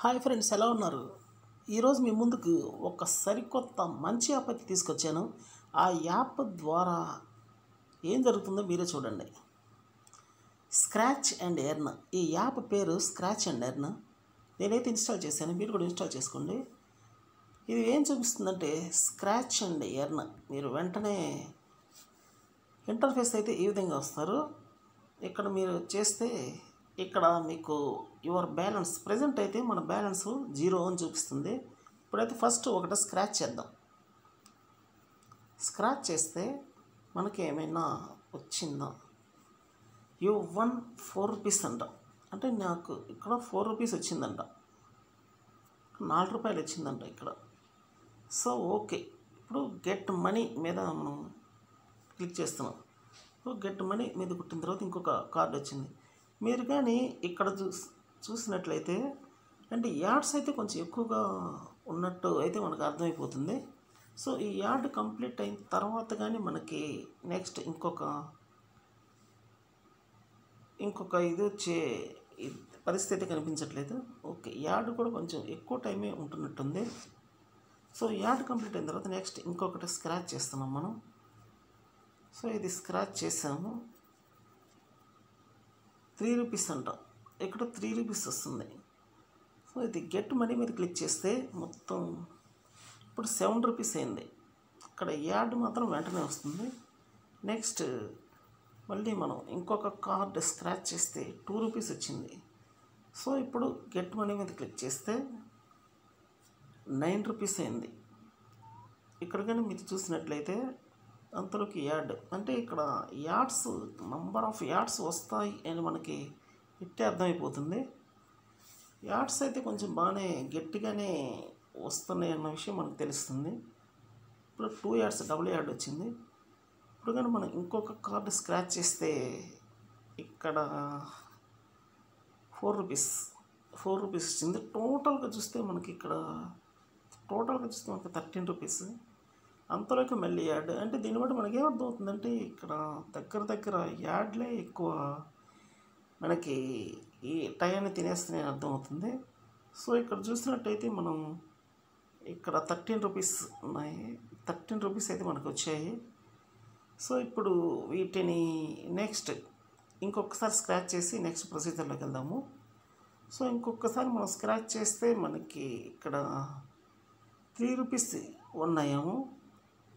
Hi friends, ఎలా ఉన్నారు? ఈరోజు మీ ముందుకు ఒక సరికొత్త మంచి యాప్ అయితే తీసుకొచ్చాను. ఆ యాప్ ద్వారా ఏం జరుగుతుందో మీరే చూడండి. Scratch and earn. ఈ యాప్ పేరు స్క్రాచ్ అండ్ ఎర్న్. నేనైతే ఇన్స్టాల్ చేశాను, మీరు కూడా ఇన్స్టాల్ చేసుకోండి. ఇది ఏం చూపిస్తుందంటే స్క్రాచ్ అండ్ ఎర్న్. మీరు వెంటనే ఇంటర్ఫేస్ అయితే ఈ విధంగా వస్తారు. ఇక్కడ మీరు చేస్తే ఇక్కడ మీకు యువర్ బ్యాలెన్స్ ప్రజెంట్ అయితే మన బ్యాలెన్స్ 0 అని చూపిస్తుంది. ఇప్పుడైతే ఫస్ట్ ఒకటి స్క్రాచ్ చేద్దాం. స్క్రాచ్ చేస్తే మనకి ఏమైనా వచ్చిందా? యూ వన్ 4 రూపీస్ అంట. అంటే నాకు ఇక్కడ 4 రూపీస్ వచ్చిందంట, 4 రూపాయలు వచ్చిందంట ఇక్కడ. సో ఓకే, ఇప్పుడు గెట్ మనీ మీద మనం క్లిక్ చేస్తున్నాం. గెట్ మనీ మీద కుట్టిన తర్వాత ఇంకొక కార్డు వచ్చింది. మీరు కానీ ఇక్కడ చూసినట్లయితే అంటే యాడ్స్ అయితే కొంచెం ఎక్కువగా ఉన్నట్టు అయితే మనకు అర్థమైపోతుంది. సో ఈ యాడ్ కంప్లీట్ అయిన తర్వాత కానీ మనకి నెక్స్ట్ ఇంకొక ఇది వచ్చే పరిస్థితి కనిపించట్లేదు. ఓకే, యాడ్ కూడా కొంచెం ఎక్కువ టైమే ఉంటున్నట్టుంది. సో యాడ్ కంప్లీట్ అయిన తర్వాత నెక్స్ట్ ఇంకొకటి స్క్రాచ్ చేస్తున్నాం మనం. సో ఇది స్క్రాచ్ చేసాము. 3 రూపీస్ అంట. ఇక్కడ 3 రూపీస్ వస్తుంది. సో ఇది గెట్ మనీ మీద క్లిక్ చేస్తే మొత్తం ఇప్పుడు 7 రూపీస్ అయింది. ఇక్కడ యాడ్ మాత్రం వెంటనే వస్తుంది. నెక్స్ట్ మళ్ళీ మనం ఇంకొక కార్డ్ స్క్రాచ్ చేస్తే 2 రూపీస్ వచ్చింది. సో ఇప్పుడు గెట్ మనీ మీద క్లిక్ చేస్తే 9 రూపీస్ అయింది. ఇక్కడ కానీ మీరు చూసినట్లయితే అంతలోకి యాడ్ అంటే ఇక్కడ యాడ్స్ నంబర్ ఆఫ్ యాడ్స్ వస్తాయి అని మనకి ఇట్టే అర్థమైపోతుంది. యాడ్స్ అయితే కొంచెం బాగానే గట్టిగానే వస్తున్నాయి అన్న విషయం మనకు తెలుస్తుంది. ఇప్పుడు 2 యాడ్స్ డబుల్ యాడ్ వచ్చింది. ఇప్పుడు కానీ మనం ఇంకొక కార్డు స్క్రాచ్ చేస్తే ఇక్కడ 4 రూపీస్ వచ్చింది. టోటల్గా చూస్తే మనకి 13 రూపీస్. అంతలోకి మళ్ళీ యాడ్ అంటే దీన్ని బట్టి మనకి ఏమర్థం అవుతుందంటే ఇక్కడ దగ్గర యాడ్లే ఎక్కువ మనకి ఈ టైంని తినేస్తున్నాయని అర్థమవుతుంది. సో ఇక్కడ చూసినట్టయితే మనం ఇక్కడ 13 రూపీస్ ఉన్నాయి. 13 రూపీస్ అయితే మనకు వచ్చాయి. సో ఇప్పుడు వీటిని నెక్స్ట్ ఇంకొకసారి స్క్రాచ్ చేసి నెక్స్ట్ ప్రొసీజర్లోకి వెళ్దాము. సో ఇంకొకసారి మనం స్క్రాచ్ చేస్తే మనకి ఇక్కడ 3 రూపీస్ ఉన్నాయేమో.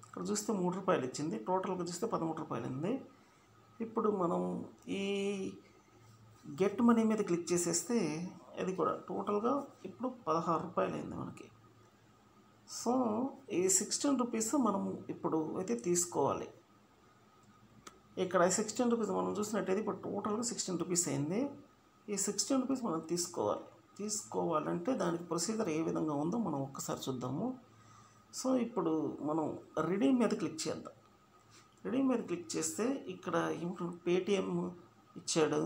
ఇక్కడ చూస్తే 3 రూపాయలు ఇచ్చింది. టోటల్గా చూస్తే 13 రూపాయలు ఉంది. ఇప్పుడు మనం ఈ గెట్ మనీ మీద క్లిక్ చేసేస్తే అది కూడా టోటల్గా ఇప్పుడు 16 రూపాయలు అయింది మనకి. సో ఈ 16 రూపీస్ మనము ఇప్పుడు అయితే తీసుకోవాలి. ఇక్కడ 16 రూపీస్ మనం చూసినట్టయితే ఇప్పుడు టోటల్గా 16 రూపీస్ అయింది. ఈ 16 రూపీస్ మనం తీసుకోవాలంటే దానికి ప్రొసీజర్ ఏ విధంగా ఉందో మనం ఒక్కసారి చూద్దాము. సో ఇప్పుడు మనం రిడీమ్ మీద క్లిక్ చేద్దాం. రిడీమ్ మీద క్లిక్ చేస్తే ఇక్కడ ఏమిటో పేటిఎం ఇచ్చాడు,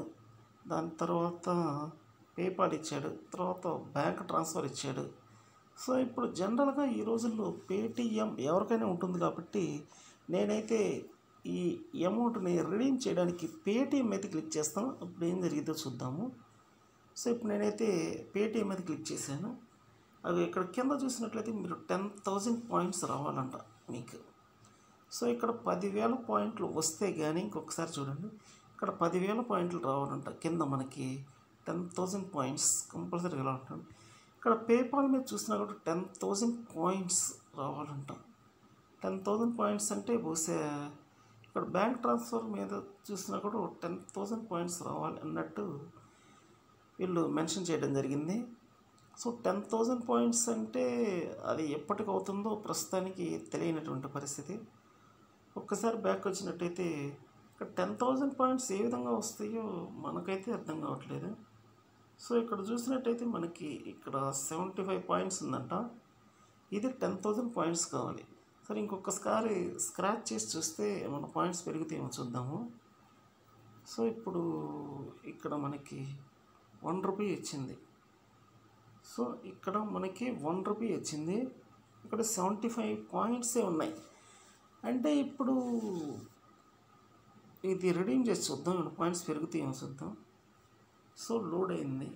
దాని తర్వాత పేపాల్ ఇచ్చాడు, తర్వాత బ్యాంక్ ట్రాన్స్ఫర్ ఇచ్చాడు. సో ఇప్పుడు జనరల్గా ఈ రోజుల్లో పేటిఎం ఎవరికైనా ఉంటుంది కాబట్టి నేనైతే ఈ అమౌంట్ని రిడీమ్ చేయడానికి పేటిఎం అయితే క్లిక్ చేస్తాను. ఇప్పుడు ఏం జరిగిందో చూద్దాము. సో ఇప్పుడు నేనైతే పేటిఎం మీద క్లిక్ చేశాను. అది ఇక్కడ కింద చూసినట్లయితే మీరు 10,000 పాయింట్స్ రావాలంట మీకు. సో ఇక్కడ 10,000 పాయింట్లు వస్తే కానీ ఇంకొకసారి చూడండి, ఇక్కడ 10,000 పాయింట్లు రావాలంట. కింద మనకి 10,000 పాయింట్స్ కంపల్సరీగా రావాలంట. ఇక్కడ పేపాల్ మీద చూసినా కూడా 10,000 పాయింట్స్ రావాలంట. 10,000 పాయింట్స్ అంటే బహుశా ఇక్కడ బ్యాంక్ ట్రాన్స్ఫర్ మీద చూసినా కూడా 10,000 పాయింట్స్ రావాలి అన్నట్టు వీళ్ళు మెన్షన్ చేయడం జరిగింది. సో 10,000 పాయింట్స్ అంటే అది ఎప్పటికి అవుతుందో ప్రస్తుతానికి తెలియనటువంటి పరిస్థితి. ఒక్కసారి బ్యాక్ వచ్చినట్టయితే ఇక్కడ 10,000 పాయింట్స్ ఏ విధంగా వస్తాయో మనకైతే అర్థం కావట్లేదు. సో ఇక్కడ చూసినట్టయితే మనకి ఇక్కడ 75 పాయింట్స్ ఉందంట. ఇది 10,000 పాయింట్స్ కావాలి. సరే ఇంకొకసారి స్క్రాచ్ చేసి చూస్తే మన పాయింట్స్ పెరుగుతాయేమో చూద్దాము. సో ఇప్పుడు ఇక్కడ మనకి 1 రూపీ వచ్చింది. సో ఇక్కడ మనకి 1 రూపీ వచ్చింది. ఇక్కడ 75 పాయింట్సే ఉన్నాయి. అంటే ఇప్పుడు ఇది రిడీమ్ చేసి చూద్దాం, ఇక్కడ పాయింట్స్ పెరుగుతాయేమో చూద్దాం. సో లోడ్ అయింది.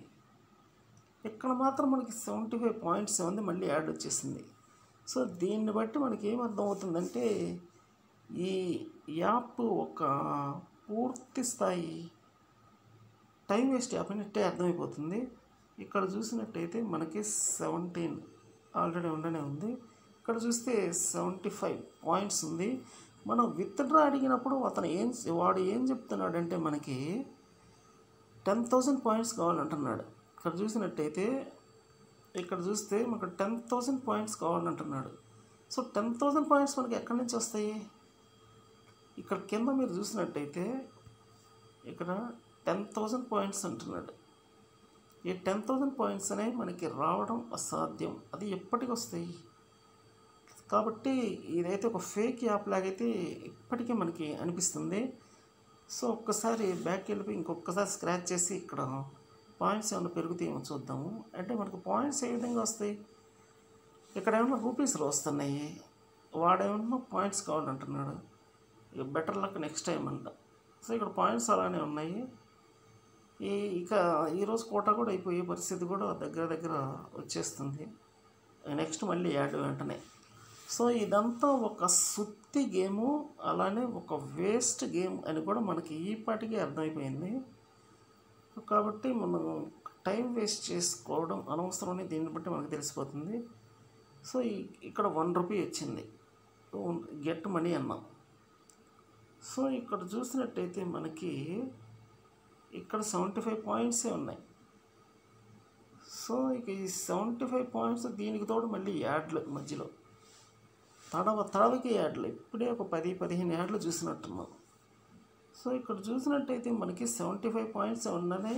ఇక్కడ మాత్రం మనకి 75 పాయింట్స్ ఉంది, మళ్ళీ యాడ్ వచ్చేసింది. సో దీన్ని బట్టి మనకి ఏమర్థం అవుతుందంటే ఈ యాప్ ఒక పూర్తి స్థాయి టైం వేస్ట్ యాప్ అని అర్థమైపోతుంది. ఇక్కడ చూసినట్టయితే మనకి 17 ఆల్రెడీ ఉండనే ఉంది. ఇక్కడ చూస్తే 75 పాయింట్స్ ఉంది. మనం విత్డ్రా అడిగినప్పుడు వాడు ఏం చెప్తున్నాడంటే మనకి 10,000 పాయింట్స్ కావాలంటున్నాడు. ఇక్కడ చూసినట్టయితే ఇక్కడ చూస్తే మనకు 10,000 పాయింట్స్ కావాలంటున్నాడు. సో 10,000 పాయింట్స్ మనకి ఎక్కడి నుంచి వస్తాయి? ఇక్కడ కింద మీరు చూసినట్టయితే ఇక్కడ 10,000 పాయింట్స్ అంటున్నాడు. ఈ 10,000 పాయింట్స్ అనేవి మనకి రావడం అసాధ్యం. అది ఎప్పటికి వస్తాయి? కాబట్టి ఇదైతే ఒక ఫేక్ యాప్ లాగైతే ఇప్పటికీ మనకి అనిపిస్తుంది. సో ఒక్కసారి బ్యాక్ వెళ్ళిపోయి ఇంకొకసారి స్క్రాచ్ చేసి ఇక్కడ పాయింట్స్ ఏమైనా పెరుగుతాయేమో చూద్దాము. అంటే మనకు పాయింట్స్ ఏ విధంగా వస్తాయి? ఇక్కడ ఏమన్నా రూపీస్లో వస్తున్నాయి, వాడేమన్నా పాయింట్స్ కావాలంటున్నాడు. ఇక బెటర్ లక్ నెక్స్ట్ టైం అంట. సో ఇక్కడ పాయింట్స్ అలానే ఉన్నాయి. ఇక ఈరోజు కోటా కూడా అయిపోయే పరిస్థితి కూడా దగ్గర వచ్చేస్తుంది. నెక్స్ట్ మళ్ళీ యాడ్ వెంటనే. సో ఇదంతా ఒక సుత్తి గేము, అలానే ఒక వేస్ట్ గేమ్ అని కూడా మనకి ఈపాటికి అర్థమైపోయింది. కాబట్టి మనం టైం వేస్ట్ చేసుకోవడం అనవసరం అని దీన్ని బట్టి మనకు తెలిసిపోతుంది. సో ఇక్కడ 1 రూపీ వచ్చింది, గెట్ మనీ అన్నాం. సో ఇక్కడ చూసినట్టయితే మనకి ఇక్కడ 75 పాయింట్సే ఉన్నాయి. సో ఇక ఈ 75 పాయింట్స్ దీనికి తోడు మళ్ళీ యాడ్లు మధ్యలో తడవకి యాడ్లు ఇప్పుడే ఒక 10-15 యాడ్లు చూసినట్టున్నాం. సో ఇక్కడ చూసినట్టయితే మనకి 75 పాయింట్స్ ఉన్నదే.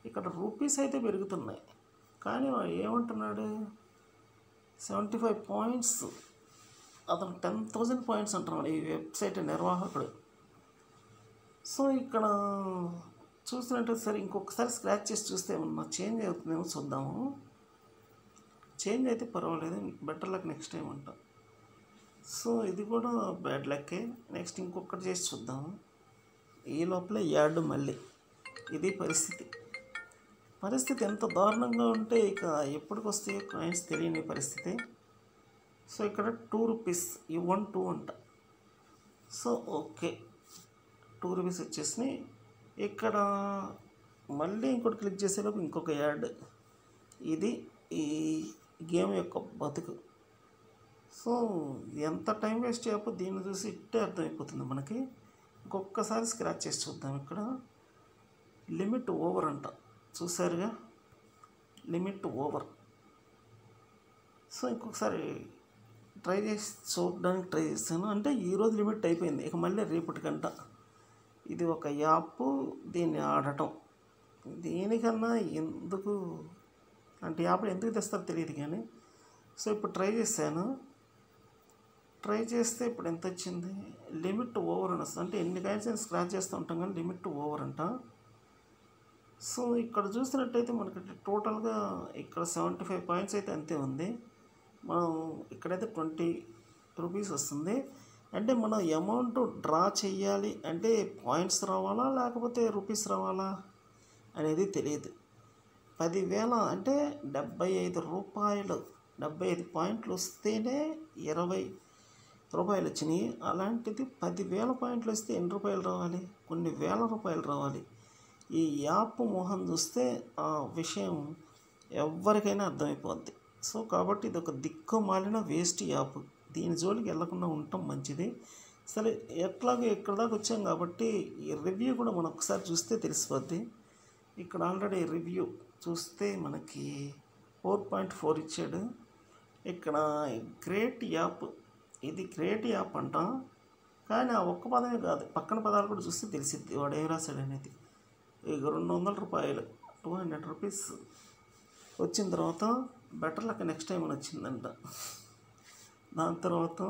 ఇక్కడ రూపీస్ అయితే పెరుగుతున్నాయి, కానీ వాడు ఏమంటున్నాడు 75 పాయింట్స్, అతను 10,000 పాయింట్స్ అంటున్నాడు ఈ వెబ్సైట్ నిర్వాహకుడు. సో ఇక్కడ చూసినట్టు సరే ఇంకొకసారి స్క్రాచ్ చేసి చూస్తే ఏమన్నా చేంజ్ అవుతుందేమో చూద్దాము. చేంజ్ అయితే పర్వాలేదు, బెటర్ లక్ నెక్స్ట్ టైం అంట. సో ఇది కూడా బ్యాడ్ లక్కే. నెక్స్ట్ ఇంకొకటి చేసి చూద్దాము. ఈ లోపల యాడ్ మళ్ళీ ఇది పరిస్థితి ఎంత దారుణంగా ఉంటే ఇక ఎప్పటికి వస్తాయో కాయిన్స్ తెలియని పరిస్థితి. సో ఇక్కడ 2 రూపీస్ ఇవ్వన్ 2 అంట. సో ఓకే 2 రూపీస్ వచ్చేసినాయి. ఇక్కడ మళ్ళీ ఇంకోటి క్లిక్ చేసేలోపు ఇంకొక యాడ్. ఇది ఈ గేమ్ యొక్క బతుకు. సో ఎంత టైం వేస్ట్ చేయపో దీన్ని చూసి ఇట్టే అర్థమైపోతుంది మనకి. ఇంకొకసారి స్క్రాచ్ చేసి చూద్దాం. ఇక్కడ లిమిట్ ఓవర్ అంట, చూసారుగా లిమిట్ ఓవర్. సో ఇంకొకసారి ట్రై చేస్తాను. అంటే ఈరోజు లిమిట్ అయిపోయింది, ఇక మళ్ళీ రేపటికంట. ఇది ఒక యాప్, దీన్ని ఆడటం దీనికన్నా ఎందుకు అంటే యాప్లు ఎందుకు తెస్తారో తెలియదు కానీ. సో ఇప్పుడు ట్రై చేశాను. ట్రై చేస్తే ఇప్పుడు ఎంత వచ్చింది? లిమిట్ ఓవర్ అని వస్తుంది. అంటే ఎన్ని కాయిన్స్ అయినా స్క్రాచ్ చేస్తూ ఉంటాం కానీ లిమిట్ ఓవర్ అంట. సో ఇక్కడ చూసినట్టయితే మనకి టోటల్గా ఇక్కడ 75 పాయింట్స్ అయితే అంతే ఉంది. మనం ఇక్కడైతే 20 రూపీస్ వస్తుంది. అంటే మనం అమౌంట్ డ్రా చెయ్యాలి అంటే పాయింట్స్ రావాలా లేకపోతే రూపీస్ రావాలా అనేది తెలియదు. 10,000 అంటే 75 రూపాయలు, 75 పాయింట్లు వస్తేనే 20 రూపాయలు వచ్చినాయి. అలాంటిది 10,000 పాయింట్లు వస్తే ఎన్ని రూపాయలు రావాలి? కొన్ని వేల రూపాయలు రావాలి. ఈ యాప్ మొహం చూస్తే ఆ విషయం ఎవరికైనా అర్థమైపోద్ది. సో కాబట్టి ఇది ఒక దిక్కుమాలిన వేస్ట్ యాప్. దీని జోలికి వెళ్ళకుండా ఉండటం మంచిది. సరే ఎట్లాగో ఇక్కడ దాకా వచ్చాం కాబట్టి ఈ రివ్యూ కూడా మనం ఒకసారి చూస్తే తెలిసిపోద్ది. ఇక్కడ ఆల్రెడీ రివ్యూ చూస్తే మనకి 4.4 ఇచ్చాడు. ఇక్కడ గ్రేట్ యాప్, ఇది గ్రేట్ యాప్ అంట. కానీ ఆ ఒక్క పదమే కాదు, పక్కన పదాలు కూడా చూస్తే తెలిసిద్ది వాడు ఏం రాశాడు అనేది. ఇక 200 రూపాయలు 200 రూపీస్ వచ్చిన తర్వాత బెటర్ లక్ నెక్స్ట్ టైం అని వచ్చిందంట. దాని తర్వాత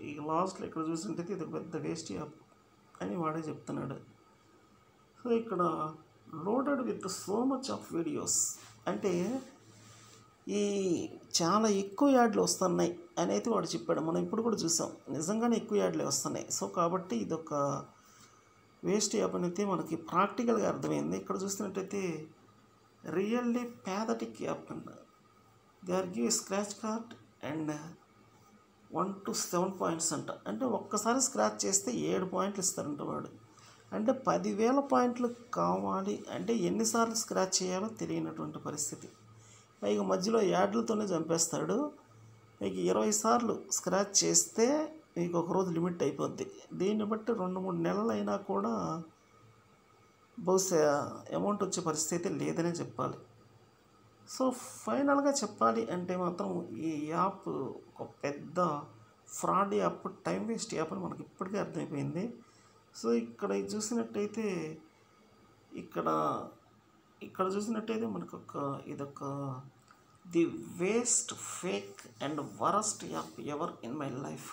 ఈ లాస్ట్లో ఇక్కడ చూసింటే ఇది పెద్ద వేస్ట్ యాప్ అని వాడే చెప్తున్నాడు. సో ఇక్కడ loaded with so much of videos అంటే ఈ చాలా ఎక్కువ యాడ్లు వస్తున్నాయి అని అయితే వాడు చెప్పాడు. మనం ఇప్పుడు కూడా చూసాం, నిజంగానే ఎక్కువ యాడ్లే వస్తున్నాయి. సో కాబట్టి ఇదొక వేస్ట్ యాప్ అనేది మనకి ప్రాక్టికల్గా అర్థమైంది. ఇక్కడ చూసినట్టయితే really pathetic app and they are give scratch card and 1 to 7 points అంట. అంటే ఒక్కసారి స్క్రాచ్ చేస్తే 7 పాయింట్లు ఇస్తారంట వాడు. అంటే 10,000 పాయింట్లు కావాలి అంటే ఎన్నిసార్లు స్క్రాచ్ చేయాలో తెలియనటువంటి పరిస్థితి. పైగా మధ్యలో యాడ్లతోనే చంపేస్తాడు. మీకు 20 సార్లు స్క్రాచ్ చేస్తే మీకు ఒకరోజు లిమిట్ అయిపోద్ది. దీన్ని బట్టి 2-3 నెలలు అయినా కూడా బహుశా అమౌంట్ వచ్చే పరిస్థితి లేదనే చెప్పాలి. సో ఫైనల్గా చెప్పాలి అంటే మాత్రం ఈ యాప్ ఒక పెద్ద fraud app, time waste app అని మనకి ఇప్పటికే అర్థమైపోయింది. సో ఇక్కడ చూసినట్టయితే ఇక్కడ చూసినట్టయితే మనకు ఇదొక the waste fake and worst app ever in my life.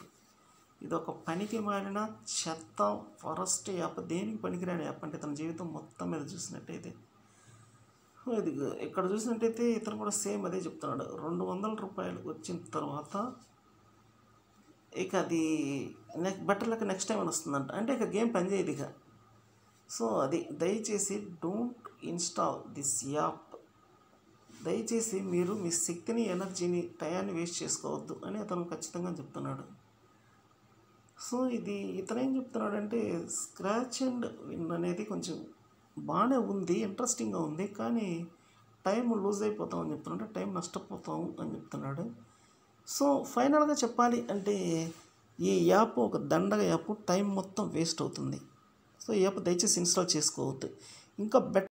ఇదొక పనికి మారిన చెత్త వరస్ట్ యాప్, దేనికి పనికిరాని యాప్ అంటే తన జీవితం మొత్తం మీద చూసినట్టయితే. ఇది ఇక్కడ చూసినట్టయితే ఇతను కూడా సేమ్ అదే చెప్తున్నాడు. 200 రూపాయలు వచ్చిన తర్వాత ఇక అది బెటర్ లెక్క నెక్స్ట్ టైం అని వస్తుందంట. అంటే ఇక గేమ్ పనిచేయదు ఇక. సో అది దయచేసి డోంట్ ఇన్స్టాల్ దిస్ యాప్. దయచేసి మీరు మీ శక్తిని, ఎనర్జీని, టయాన్ని వేస్ట్ చేసుకోవద్దు అని అతను ఖచ్చితంగా చెప్తున్నాడు. సో ఇతను ఏం చెప్తున్నాడంటే స్క్రాచ్ అండ్ విన్ అనేది కొంచెం బాగానే ఉంది, ఇంట్రెస్టింగ్గా ఉంది, కానీ టైం లూజ్ అయిపోతాం అని చెప్తున్నాడు, టైం నష్టపోతాం అని చెప్తున్నాడు. సో ఫైనల్గా చెప్పాలి అంటే ఈ యాప్ ఒక దండగ యాప్, టైం మొత్తం వేస్ట్ అవుతుంది. సో ఈ యాప్ దయచేసి ఇన్స్టాల్ చేసుకోవద్దు. ఇంకా